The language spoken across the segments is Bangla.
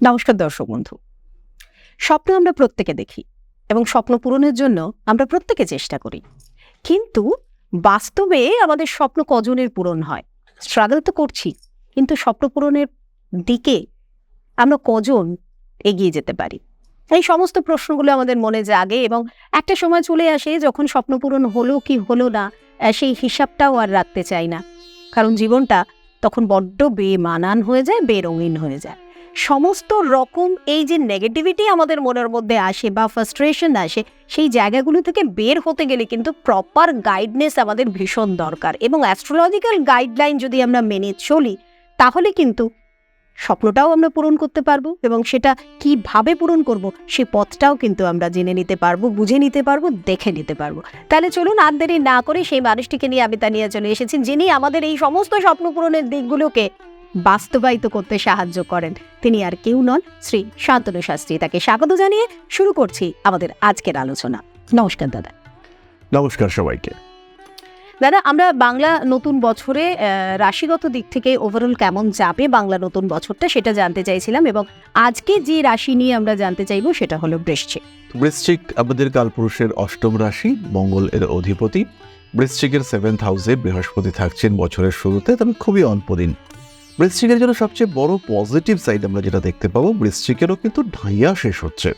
নমস্কার দর্শক বন্ধু। স্বপ্ন আমরা প্রত্যেকে দেখি এবং স্বপ্ন পূরণের জন্য আমরা প্রত্যেকে চেষ্টা করি, কিন্তু বাস্তবে আমাদের স্বপ্ন কজনের পূরণ হয়? স্ট্রাগল তো করছি, কিন্তু স্বপ্ন পূরণের দিকে আমরা কজন এগিয়ে যেতে পারি? এই সমস্ত প্রশ্নগুলো আমাদের মনে জাগে এবং একটা সময় চলে আসে যখন স্বপ্ন পূরণ হলো কি হলো না সেই হিসাবটাও আর রাখতে চাই না, কারণ জীবনটা তখন বড্ড বেমানান হয়ে যায়, বেরঙিন হয়ে যায়। সমস্ত রকম এই যে নেগেটিভিটি আমাদের মনের মধ্যে আসে বা ফ্রাস্ট্রেশন আসে, সেই জায়গাগুলো থেকে বের হতে গেলে কিন্তু প্রপার গাইডনেস আমাদের ভীষণ দরকার, এবং অ্যাস্ট্রোলজিক্যাল গাইডলাইন যদি আমরা মেনে চলি তাহলে কিন্তু স্বপ্নটাও আমরা পূরণ করতে পারবো, এবং সেটা কিভাবে পূরণ করব সে পথটাও কিন্তু আমরা জেনে নিতে পারবো, বুঝে নিতে পারবো, দেখে নিতে পারবো। তাহলে চলুন আর দেরি না করে সেই মানুষটিকে নিয়ে আমি তা নিয়ে চলে এসেছি, যিনি আমাদের এই সমস্ত স্বপ্ন পূরণের দিকগুলোকে বাস্তবায়িত করতে সাহায্য করেন। তিনি আর কেউ নন, শ্রী শান্তনু শাস্ত্রী। তাকে স্বাগত জানিয়ে শুরু করছি আমাদের আজকের আলোচনা। নমস্কার দাদা। নমস্কার সবাইকে। দাদা, আমরা বাংলা নতুন বছরে রাশিগত দিক থেকে ওভারঅল কেমন যাবে বাংলা নতুন বছরটা সেটা জানতে চাইছিলাম, এবং আজকে যে রাশি নিয়ে আমরা জানতে চাইবো সেটা হলো বৃশ্চিক। বৃশ্চিক আমাদের কালপুরুষের অষ্টম রাশি, মঙ্গল এর অধিপতি। বৃশ্চিকের 7th হাউসে বৃহস্পতি থাকছেন বছরের শুরুতে, তবে খুবই অল্প দিন। বৃশ্চিকের জন্য সবচেয়ে বড় পজিটিভ সাইড আমরা যেটা দেখতে পাবো, বৃশ্চিকেরও কিন্তু ঢাইয়া শেষ হচ্ছে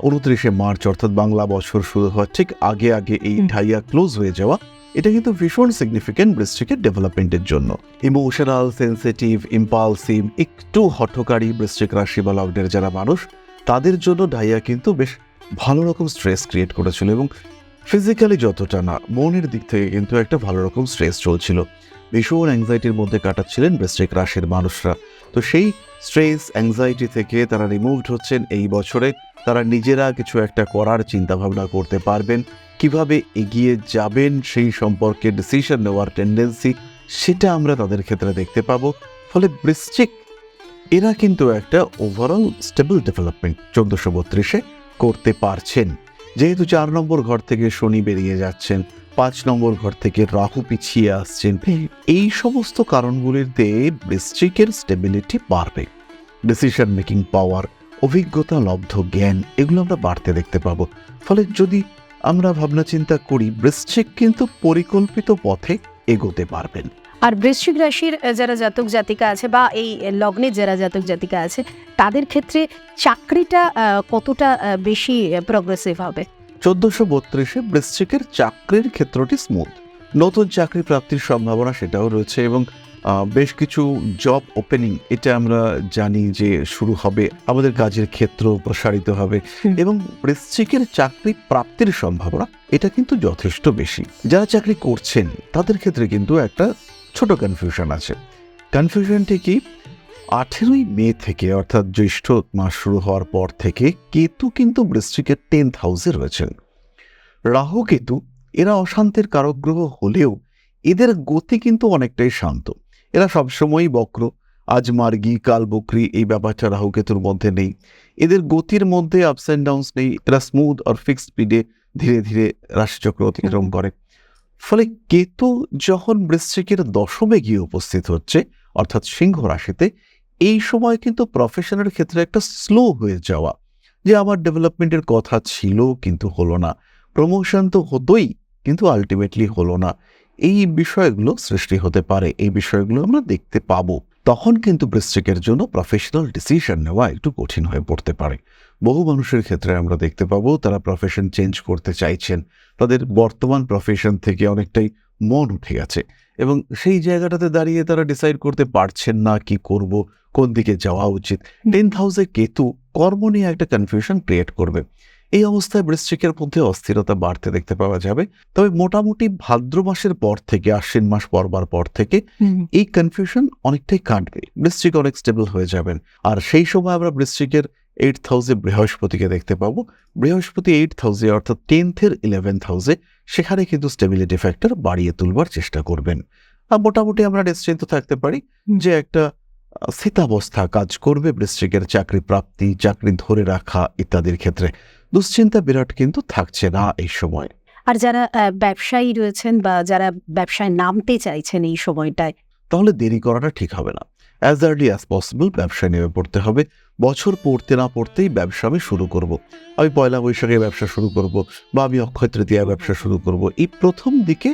29শে মার্চ, অর্থাৎ বাংলা বছর শুরু হওয়ার ঠিক আগে আগে এই ঢাইয়া ক্লোজ হয়ে যাওয়া, এটা কিন্তু ভীষণ সিগনিফিকেন্ট বৃশ্চিকের ডেভেলপমেন্টের জন্য। ইমোশনাল, সেন্সিটিভ, ইম্পালসিভ, একটু হঠকারী বৃশ্চিক রাশি বা লগ্নের যারা মানুষ, তাদের জন্য ঢাইয়া কিন্তু বেশ ভালো রকম স্ট্রেস ক্রিয়েট করেছিল, এবং ফিজিক্যালি যতটা না, মনের দিক থেকে কিন্তু একটা ভালো রকম স্ট্রেস চলছিল। ভীষণ অ্যাংজাইটির মধ্যে কাটাচ্ছিলেন বৃশ্চিক রাশির মানুষরা। তো সেই স্ট্রেস, অ্যাংজাইটি থেকে তারা রিমুভড হচ্ছেন এই বছরে। তারা নিজেরা কিছু একটা করার চিন্তাভাবনা করতে পারবেন, কিভাবে এগিয়ে যাবেন সেই সম্পর্কে ডিসিশন নেওয়ার টেন্ডেন্সি, সেটা আমরা তাদের ক্ষেত্রে দেখতে পাবো। ফলে বৃশ্চিক এরা কিন্তু একটা ওভারঅল স্টেবল ডেভেলপমেন্ট 1432-এ করতে পারছেন। যেহেতু 4 নম্বর ঘর থেকে শনি বেরিয়ে যাচ্ছেন, 5 নম্বর ঘর থেকে রাহু পিছিয়ে আসছেন, এই সমস্ত কারণগুলিতে বৃশ্চিকের স্টেবিলিটি বাড়বে। ডিসিশন মেকিং পাওয়ার, অভিজ্ঞতা লব্ধ জ্ঞান, এগুলো আমরা বাড়তে দেখতে পাবো। ফলে যদি আমরা ভাবনা চিন্তা করি, বৃশ্চিক কিন্তু পরিকল্পিত পথে এগোতে পারবেন। আর বৃশ্চিক রাশির যারা জাতক জাতিকা আছে বা এই লগ্নের যারা জাতক জাতিকা আছে, তাদের ক্ষেত্রে চাকরিটা কতটা বেশি প্রগ্রেসিভ হবে? 1432-এ বৃশ্চিকের চাকরির ক্ষেত্রটি স্মুথ। নতুন চাকরি প্রাপ্তির সম্ভাবনা সেটাও রয়েছে, এবং বেশ কিছু জব ওপেনিং, এটা আমরা জানি যে শুরু হবে, আমাদের কাজের ক্ষেত্র প্রসারিত হবে, এবং বৃশ্চিকের চাকরি প্রাপ্তির সম্ভাবনা এটা কিন্তু যথেষ্ট বেশি। যারা চাকরি করছেন তাদের ক্ষেত্রে কিন্তু একটা ছোট কনফিউশন আছে। কনফিউশনটি কি, 18ই মে থেকে, অর্থাৎ জ্যৈষ্ঠ মাস শুরু হওয়ার পর থেকে কেতু কিন্তু বৃশ্চিকের 10th হাউসে রয়েছেন। রাহু কেতু এরা অশান্তির কারক গ্রহ হলেও এদের গতি কিন্তু অনেকটাই শান্ত। এরা সবসময়ই বক্র, আজ মার্গী কাল বকরি, এই ব্যাপারটা রাহু কেতুর মধ্যে নেই। এদের গতির মধ্যে আপস অ্যান্ড ডাউনস নেই। এরা স্মুথ আর ফিক্সড স্পিডে ধীরে ধীরে রাশিচক্র অতিক্রম করে। ফলে কেতু যখন বৃশ্চিকের 10মে গিয়ে উপস্থিত হচ্ছে, অর্থাৎ সিংহ রাশিতে, এই সময় কিন্তু প্রফেশনের ক্ষেত্রে একটা স্লো হয়ে যাওয়া, যে আমার ডেভেলপমেন্টের কথা ছিল কিন্তু হলো না, প্রমোশন তো হতোই কিন্তু আলটিমেটলি হলো না, এই বিষয়গুলো সৃষ্টি হতে পারে। এই বিষয়গুলো আমরা দেখতে পাবো। তখন কিন্তু বৃশ্চিকের জন্য প্রফেশনাল ডিসিশন নেওয়া একটু কঠিন হয়ে পড়তে পারে। বহু মানুষের ক্ষেত্রে আমরা দেখতে পাবো তারা প্রফেশন চেঞ্জ করতে চাইছেন, তাদের বর্তমান প্রফেশন থেকে অনেকটাই মন উঠে গেছে, এবং সেই জায়গাটাতে দাঁড়িয়ে তারা ডিসাইড করতে পারছেন না কি করব, কোন দিকে যাওয়া উচিত। 10th হাউসে কেতু কর্ম নিয়ে একটা কনফিউশন ক্রিয়েট করবে। এই অবস্থায় বৃশ্চিকের মধ্যে অস্থিরতা বাড়তে দেখতে পাওয়া যাবে। তবে মোটামুটি ভাদ্র মাসের পর থেকে, আশ্বিন মাস পড়বার পর থেকে এই কনফিউশন অনেকটাই কাটবে, বৃশ্চিক অনেক স্টেবল হয়ে যাবেন। আর সেই সময় আমরা বৃশ্চিকের 8th হাউসে বৃহস্পতিকে দেখতে পাবো। বৃহস্পতি 8th হাউসে, অর্থাৎ 10th-এর 11th হাউসে, সেখানে কিন্তু স্টেবিলিটি ফ্যাক্টর বাড়িয়ে তুলবার চেষ্টা করবেন। আর মোটামুটি আমরা নিশ্চিন্ত থাকতে পারি যে একটা স্থিতাবস্থা কাজ করবে বৃশ্চিকের চাকরি প্রাপ্তি, চাকরি ধরে রাখা ইত্যাদির ক্ষেত্রে। দুশ্চিন্তা বিরাট কিন্তু থাকছে না এই সময়। আর যারা ব্যবসায়ী রয়েছেন বা যারা ব্যবসায় নামতে চাইছেন এই সময়টায়, তাহলে দেরি করাটা ঠিক হবে না। অ্যাজ আর্লি অ্যাজ পসিবল ব্যবসায় নেমে পড়তে হবে। বছর পড়তে না পড়তেই ব্যবসা আমি শুরু করব, আমি পয়লা বৈশাখে ব্যবসা শুরু করব, বা আমি অক্ষয় তৃতীয়ায় ব্যবসা শুরু করব, এই প্রথম দিকে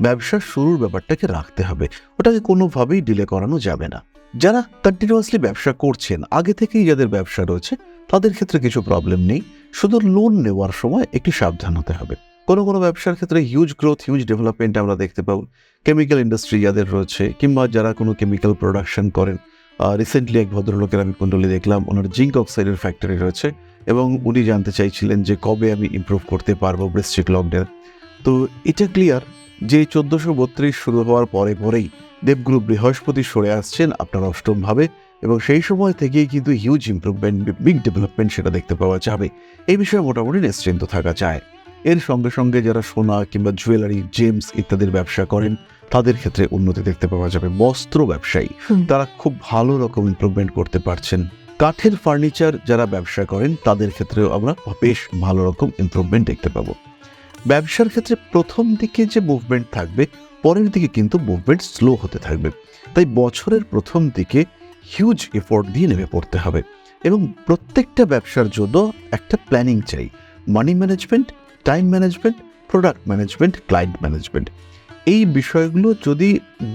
ব্যবসা শুরুর ব্যাপারটাকে রাখতে হবে। ওটাকে কোনোভাবেই ডিলে করানো যাবে না। যারা কন্টিনিউয়াসলি ব্যবসা করছেন, আগে থেকেই যাদের ব্যবসা রয়েছে, তাদের ক্ষেত্রে কিছু প্রবলেম নেই। শুধু লোন নেওয়ার সময় একটু সাবধান হতে হবে। কোনো কোনো ব্যবসার ক্ষেত্রে হিউজ গ্রোথ, হিউজ ডেভেলপমেন্ট আমরা দেখতে পাবো। কেমিক্যাল ইন্ডাস্ট্রি যাদের রয়েছে, কিংবা যারা কোনো কেমিক্যাল প্রোডাকশন করেন, রিসেন্টলি এক ভদ্রলোকের আমি কুণ্ডলী দেখলাম, ওনার জিঙ্ক অক্সাইডের ফ্যাক্টরি রয়েছে, এবং উনি জানতে চাইছিলেন যে কবে আমি ইমপ্রুভ করতে পারবো বৃশ্চিক লগ্নের। তো এটা ক্লিয়ার যে 1432 শুরু হওয়ার পরে পরেই দেবগুরু বৃহস্পতি সরে আসছেন আপনার অষ্টম ভাবে, এবং সেই সময় থেকেই কিন্তু হিউজ ইমপ্রুভমেন্ট, বিগ ডেভেলপমেন্ট সেটা দেখতে পাওয়া যাবে। এই বিষয়ে মোটামুটি নিশ্চিন্ত থাকা যায়। এর সঙ্গে সঙ্গে যারা সোনা কিংবা জুয়েলারি, জেমস ইত্যাদির ব্যবসা করেন, তাদের ক্ষেত্রে উন্নতি দেখতে পাওয়া যাবে। বস্ত্র ব্যবসায়ী, তারা খুব ভালো রকম ইমপ্রুভমেন্ট করতে পারছেন। কাঠের ফার্নিচার যারা ব্যবসা করেন, তাদের ক্ষেত্রেও আমরা বেশ ভালো রকম ইমপ্রুভমেন্ট দেখতে পাবো। ব্যবসার ক্ষেত্রে প্রথম দিকে যে মুভমেন্ট থাকবে, পরের দিকে কিন্তু মুভমেন্ট স্লো হতে থাকবে। তাই বছরের প্রথম দিকে হিউজ এফোর্ট দিয়ে নেমে পড়তে হবে, এবং প্রত্যেকটা ব্যবসার জন্য একটা প্ল্যানিং চাই। Money management, time management, product management, client management, এই বিষয়গুলো যদি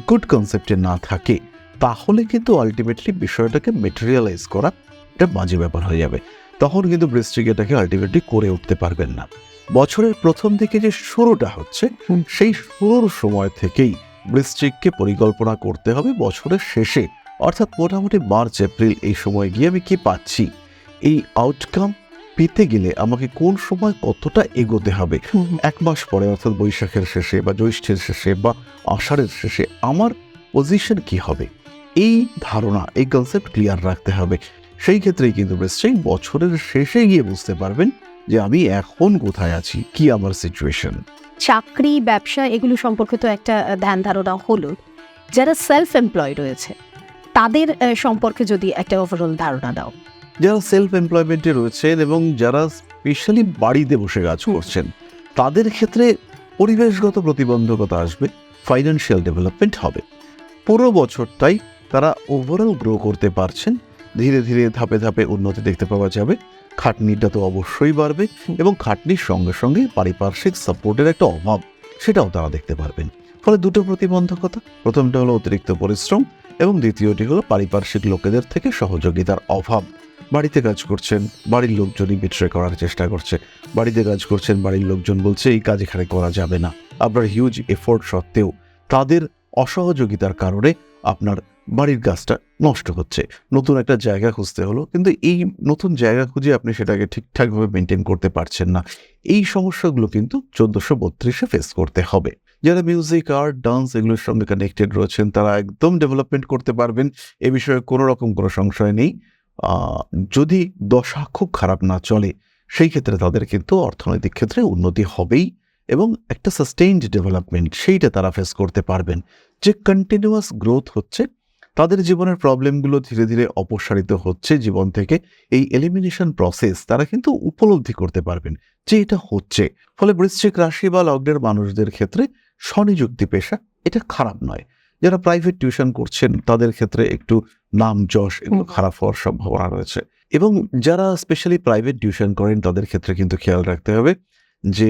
গুড কনসেপ্টে না থাকে, তাহলে কিন্তু আলটিমেটলি বিষয়টাকে মেটেরিয়ালাইজ করা এটা বাজে ব্যাপার হয়ে যাবে। তখন কিন্তু বৃশ্চিক এটাকে আলটিমেটলি করে উঠতে পারবেন না। বছরের প্রথম দিকে যে শুরুটা হচ্ছে, সেই শুরুর সময় থেকেই বৃশ্চিককে পরিকল্পনা করতে হবে বছরের শেষে, অর্থাৎ মোটামুটি মার্চ এপ্রিল এই সময় গিয়ে আমি কি পাচ্ছি, এই আউটকাম পেতে গেলে আমাকে কোন সময় কতটা এগোতে হবে, এক মাস পরে অর্থাৎ বৈশাখের শেষে বা জ্যৈষ্ঠের শেষে বা আষাঢ়ের শেষে আমার পজিশন কি হবে, এই ধারণা, এই কনসেপ্ট ক্লিয়ার রাখতে হবে। সেই ক্ষেত্রেই কিন্তু বৃশ্চিক বছরের শেষে গিয়ে বুঝতে পারবেন যে আমি এখন কোথায় আছি, কি আমার সিচুয়েশন। চাকরি, ব্যবসা এগুলো সম্পর্কে তো একটা ধ্যান ধারণা হলো। যারা সেলফ এমপ্লয় রয়েছে, তাদের সম্পর্কে যদি একটা ওভারঅল ধারণা দাও। যারা সেলফ এমপ্লয়মেন্টে রয়েছেন এবং যারা স্পেশালি বাড়িতে বসে কাজ করছেন, তাদের ক্ষেত্রে পরিবেশগত প্রতিবন্ধকতা আসবে, ফাইন্যান্সিয়াল ডেভেলপমেন্ট হবে। পুরো বছরটাই তারা ওভারঅল গ্রো করতে পারছেন, ধীরে ধীরে ধাপে ধাপে উন্নতি দেখতে পাওয়া যাবে। খাটনিটা তো অবশ্যই বাড়বে, এবং খাটনির সঙ্গে সঙ্গে পারিপার্শ্বিক সাপোর্টের একটা অভাব, সেটাও তারা দেখতে পারবেন। ফলে দুটো প্রতিবন্ধকতা, প্রথমটা হলো অতিরিক্ত পরিশ্রম, এবং দ্বিতীয়টি হলো পারিপার্শ্বিক লোকেদের থেকে সহযোগিতার অভাব। বাড়িতে কাজ করছেন, বাড়ির লোকজনই বিট্রে করার চেষ্টা করছে। বাড়িতে কাজ করছেন, বাড়ির লোকজন বলছে এই কাজ এখানে করা যাবে না। আপনার হিউজ এফোর্ট সত্ত্বেও তাদের অসহযোগিতার কারণে আপনার বাড়ির কাজটা নষ্ট হচ্ছে। নতুন একটা জায়গা খুঁজতে হলো, কিন্তু এই নতুন জায়গা খুঁজে আপনি সেটাকে ঠিকঠাকভাবে মেনটেন করতে পারছেন না। এই সমস্যাগুলো কিন্তু 1432 ফেস করতে হবে। যারা মিউজিক, আর্ট, ডান্স এগুলোর সঙ্গে কানেক্টেড রয়েছেন, তারা একদম ডেভেলপমেন্ট করতে পারবেন, এ বিষয়ে কোনো রকম কোনো সংশয় নেই। যদি দশা খুব খারাপ না চলে, সেই ক্ষেত্রে তাদের কিন্তু অর্থনৈতিক ক্ষেত্রে উন্নতি হবেই, এবং একটা সাস্টেইনড ডেভেলপমেন্ট সেইটা তারা ফেস করতে পারবেন। যে কন্টিনিউয়াস গ্রোথ হচ্ছে, তাদের জীবনের প্রবলেমগুলো ধীরে ধীরে অপসারিত হচ্ছে জীবন থেকে, এই এলিমিনেশন প্রসেস তারা কিন্তু উপলব্ধি করতে পারবেন যে এটা হচ্ছে। ফলে বৃশ্চিক রাশি বা লগ্নের মানুষদের ক্ষেত্রে স্বনিযুক্তি পেশা এটা খারাপ নয়। যারা প্রাইভেট টিউশন করছেন, তাদের ক্ষেত্রে একটু নাম যশ এগুলো খারাপ হওয়ার সম্ভাবনা রয়েছে। এবং যারা স্পেশালি প্রাইভেট টিউশন করেন, তাদের ক্ষেত্রে কিন্তু খেয়াল রাখতে হবে যে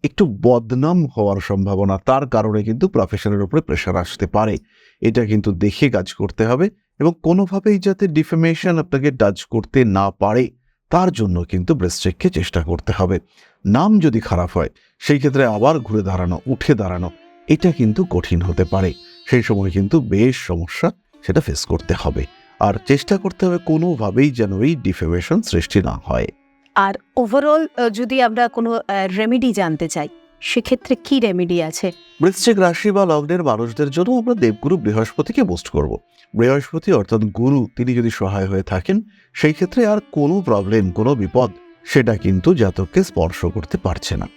একটু বদনাম হওয়ার সম্ভাবনা, তার কারণে কিন্তু প্রফেশনের উপরে প্রেশার আসতে পারে। এটা কিন্তু দেখে কাজ করতে হবে, এবং কোনোভাবেই যাতে ডিফেমেশন আপনাকে টাচ করতে না পারে, তার জন্য কিন্তু বৃশ্চিককে চেষ্টা করতে হবে। নাম যদি খারাপ হয়, সেই ক্ষেত্রে আবার ঘুরে দাঁড়ানো, উঠে দাঁড়ানো, এটা কিন্তু কঠিন হতে পারে। সেই সময় কিন্তু বেশ সমস্যা সেটা ফেস করতে হবে, আর চেষ্টা করতে হবে কোনোভাবেই যেন এই ডিফেমেশন সৃষ্টি না হয়। আর ওভারঅল যদি আমরা কোনো রেমেডি জানতে চাই, সেক্ষেত্রে কি রেমেডি আছে? বৃশ্চিক রাশি বা লগ্নের মানুষদের জন্য আমরা দেবগুরু বৃহস্পতিকে বুস্ট করব। বৃহস্পতি অর্থাৎ গুরু, তিনি যদি সহায় হয়ে থাকেন, সেই ক্ষেত্রে আর কোনো প্রবলেম, কোনো বিপদ সেটা কিন্তু জাতককে স্পর্শ করতে পারছে না।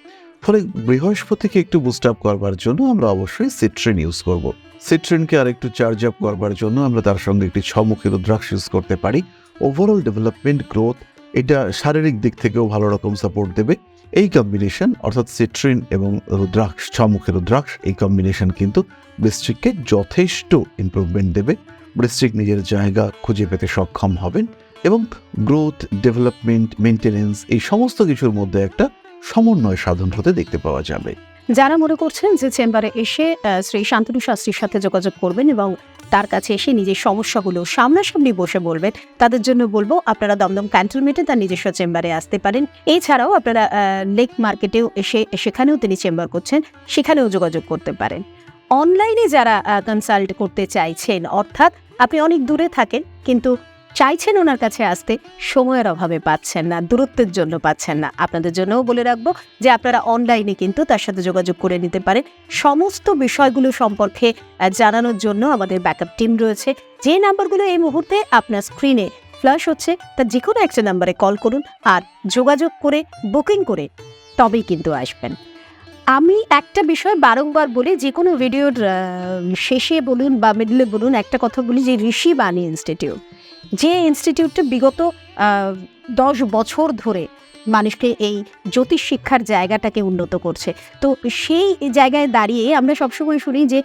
ফলে বৃহস্পতিকে একটু বুস্ট আপ করবার জন্য আমরা অবশ্যই সিট্রিন ইউজ করব। সিট্রিনকে আর একটু চার্জ আপ করবার জন্য আমরা তার সঙ্গে একটি ছমুখী রুদ্রাক্ষ ইউজ করতে পারি। ওভারঅল ডেভেলপমেন্ট, গ্রোথ, এটা শারীরিক দিক থেকেও ভালো রকম সাপোর্ট দেবে। এই কম্বিনেশন অর্থাৎ সিট্রিন এবং রুদ্রাক্ষ, ছমুখী রুদ্রাক্ষ, এই কম্বিনেশন কিন্তু বৃশ্চিককে যথেষ্ট ইমপ্রুভমেন্ট দেবে। বৃশ্চিক নিজের জায়গা খুঁজে পেতে সক্ষম হবেন এবং গ্রোথ, ডেভেলপমেন্ট, মেনটেনেন্স এই সমস্ত কিছুর মধ্যে একটা সমন্বয় সাধন হতে দেখতে পাওয়া যাবে। যারা মনে করছেন যে চেম্বারে এসে শ্রী শান্তনু শাস্ত্রীর সাথে যোগাযোগ করবেন এবং তার কাছে এসে নিজের সমস্যাগুলো সামনাসামনি বসে বলবেন, তাদের জন্য বলবো আপনারা দমদম ক্যান্টনমেন্টে তার নিজস্ব চেম্বারে আসতে পারেন। এছাড়াও আপনারা লেক মার্কেটেও এসে সেখানেও তিনি চেম্বার করছেন, সেখানেও যোগাযোগ করতে পারেন। অনলাইনে যারা কনসাল্ট করতে চাইছেন, অর্থাৎ আপনি অনেক দূরে থাকেন কিন্তু চাইছেন ওনার কাছে আসতে, সময়ের অভাবে পাচ্ছেন না, দূরত্বের জন্য পাচ্ছেন না, আপনাদের জন্যও বলে রাখবো যে আপনারা অনলাইনে কিন্তু তার সাথে যোগাযোগ করে নিতে পারেন। সমস্ত বিষয়গুলো সম্পর্কে জানানোর জন্য আমাদের ব্যাকআপ টিম রয়েছে। যে নাম্বারগুলো এই মুহূর্তে আপনার স্ক্রিনে ফ্ল্যাশ হচ্ছে, তার যে কোনো একটা নাম্বারে কল করুন আর যোগাযোগ করে বুকিং করে তবেই কিন্তু আসবেন। আমি একটা বিষয় বারংবার বলি, যে কোনো ভিডিওর শেষে বলুন বা মিডলে বলুন, একটা কথা বলি যে ঋষি বাণী ইনস্টিটিউট, যে ইনস্টিটিউটটা বিগত 10 বছর ধরে মানুষকে এই জ্যোতিষ শিক্ষার জায়গাটাকে উন্নত করছে, তো সেই জায়গায় দাঁড়িয়ে আমরা সবসময় শুনি যে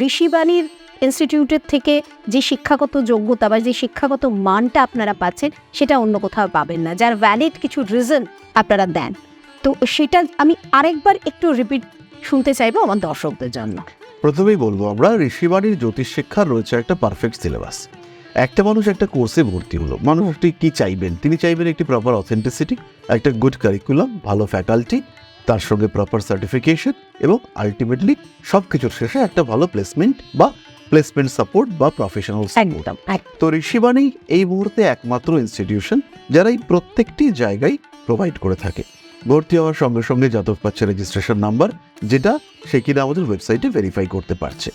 ঋষিবাণীর ইনস্টিটিউটের থেকে যে শিক্ষাগত যোগ্যতা বা যে শিক্ষাগত মানটা আপনারা পাচ্ছেন সেটা অন্য কোথাও পাবেন না, যার ভ্যালিড কিছু রিজন আপনারা দেন। তো সেটা আমি আরেকবার একটু রিপিট শুনতে চাইবো আমার দর্শকদের জন্য। প্রথমেই বলবো, আমরা ঋষিবাণীর জ্যোতিষ শিক্ষার রয়েছে একটা পারফেক্ট সিলেবাস। একটা মানুষ একটা কোর্সে ভর্তি হলো, মানুষটি কি চাইবেন? তিনি চাইবেন একটি প্রপার অথেন্টিসিটি, একটা গুড কারিকুলাম, ভালো ফ্যাকাল্টি, তার সঙ্গে প্রপার সার্টিফিকেশন এবং আলটিমেটলি সব কিছুর শেষে একটা ভালো প্লেসমেন্ট বা প্লেসমেন্ট সাপোর্ট বা প্রফেশনাল সাপোর্ট। একদম। তো ঋষিবাণী এই মুহূর্তে একমাত্র ইনস্টিটিউশন যারা এই প্রত্যেকটি জায়গায় প্রোভাইড করে থাকে। ভর্তি হওয়ার সঙ্গে সঙ্গে জাতক পাচ্ছে রেজিস্ট্রেশন নাম্বার, যেটা সে কিনা আমাদের ওয়েবসাইটে ভেরিফাই করতে পারছে।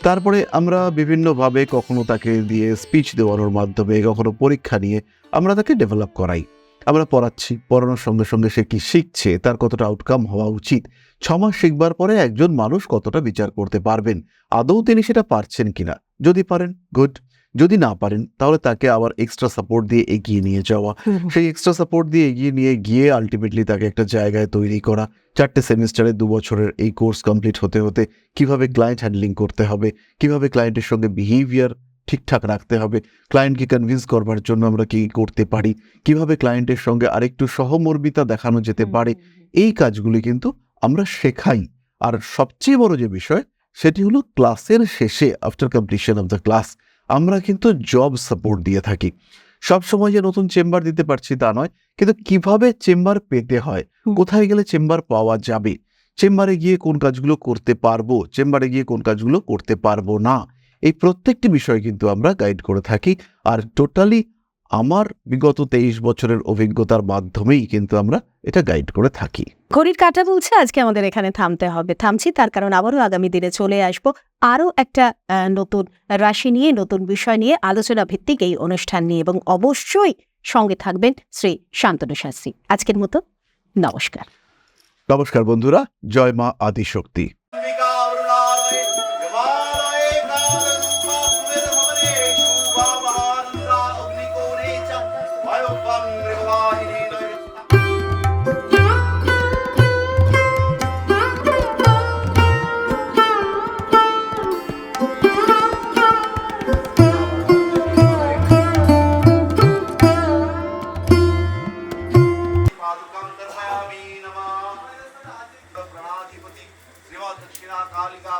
তারপরে আমরা বিভিন্নভাবে কখনো তাকে দিয়ে স্পিচ দেওয়ানোর মাধ্যমে, কখনো পরীক্ষা নিয়ে আমরা তাকে ডেভেলপ করাই। আমরা পড়াচ্ছি, পড়ানোর সঙ্গে সঙ্গে সে কি শিখছে, তার কতটা আউটকাম হওয়া উচিত, 6 মাস শিখবার পরে একজন মানুষ কতটা বিচার করতে পারবেন, আদৌ তিনি সেটা পারছেন কিনা। যদি পারেন গুড, যদি না পারেন তাহলে তাকে আবার এক্সট্রা সাপোর্ট দিয়ে এগিয়ে নিয়ে যাওয়া, সেই এক্সট্রা সাপোর্ট দিয়ে এগিয়ে নিয়ে গিয়ে আলটিমেটলি তাকে একটা জায়গায় তৈরি করা। 4টে সেমিস্টারে 2 বছরের এই কোর্স কমপ্লিট হতে হতে কিভাবে ক্লায়েন্ট হ্যান্ডলিং করতে হবে, কিভাবে ক্লায়েন্টের সঙ্গে বিহেভিয়ার ঠিকঠাক রাখতে হবে, ক্লায়েন্টকে কনভিন্স করবার জন্য আমরা কি করতে পারি, কিভাবে ক্লায়েন্টের সঙ্গে আরেকটু সহমর্মিতা দেখানো যেতে পারে, এই কাজগুলি কিন্তু আমরা শেখাই। আর সবচেয়ে বড় যে বিষয় সেটি হলো ক্লাসের শেষে, after completion of the class, আমরা কিন্তু জব সাপোর্ট দিয়ে থাকি। সব সময় যে নতুন চেম্বার দিতে পারছি তা নয়, কিন্তু কিভাবে চেম্বার পেতে হয়, কোথায় গেলে চেম্বার পাওয়া যাবে, চেম্বারে গিয়ে কোন কাজগুলো করতে পারবো, চেম্বারে গিয়ে কোন কাজগুলো করতে পারবো না, এই প্রত্যেকটি বিষয় কিন্তু আমরা গাইড করে থাকি। আর টোটালি আমার বিগত 23 বছরের অভিজ্ঞতার মাধ্যমেই কিন্তু আমরা এটা গাইড করে থাকি। ঘড়ির কাঁটা বলছে আজকে আমাদের এখানে থামতে হবে, থামছি তার কারণ আবারও আগামী দিনে চলে আসবো আরও একটা নতুন রাশি নিয়ে, নতুন বিষয় নিয়ে, আলোচনা ভিত্তিক এই অনুষ্ঠান নিয়ে, এবং অবশ্যই সঙ্গে থাকবেন শ্রী শান্তনু শাস্ত্রী। আজকের মতো নমস্কার। নমস্কার বন্ধুরা, জয় মা আদিশক্তি। दक्षिणा कालिका